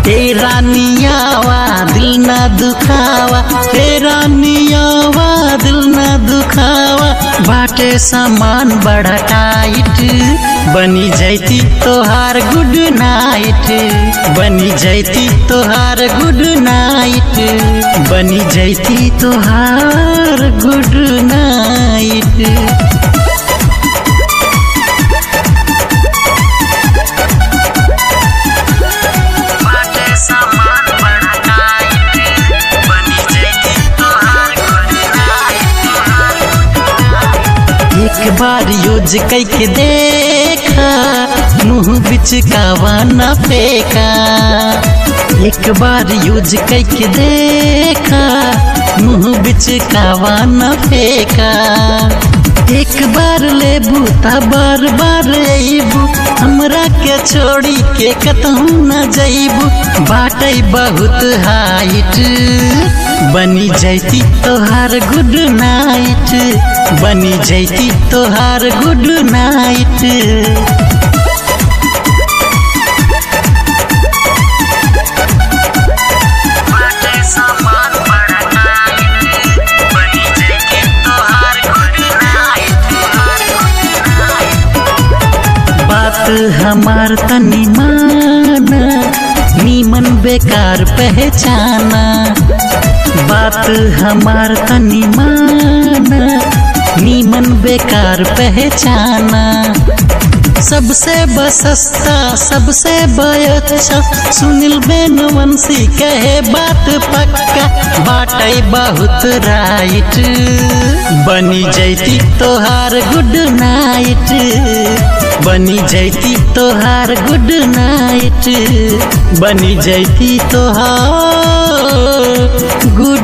तेरा नियावा दिल ना दुखावा, तेरा नियावा दिल ना दुखावा, बाटे सामान बड़ा टाइट, बनी जैती तोहार गुड नाइट, बनी जैती तोहार गुड नाइट, बनी जैती तोहार गुड नाइट। एक बार यूज करके देखा, मुँह बिच कावा न फेंका, एक बार यूज करके देखा, मुँह बिच कावा न फेंका, एक बार लेबू ता बार बार अबू, हमरा के छोड़ी के कतहू न जइबू, बाटे बहुत हाइट, बनी जैती तोहार गुड नाइट, बनी जैती तोहार गुड नाइट। बात हमार तनी माना, नीमन बेकार पहचाना, बात हमार तनी माना, नीमन बेकार पहचाना, सबसे बसस्ता सबसे अच्छा, सुनील बेनवंशी कहे बात पक्का, बाटे बहुत राइट, बनी जैती तोहार गुड नाइट, बनी जैती तोहार गुड नाइट, बनी जैती तोहार गुड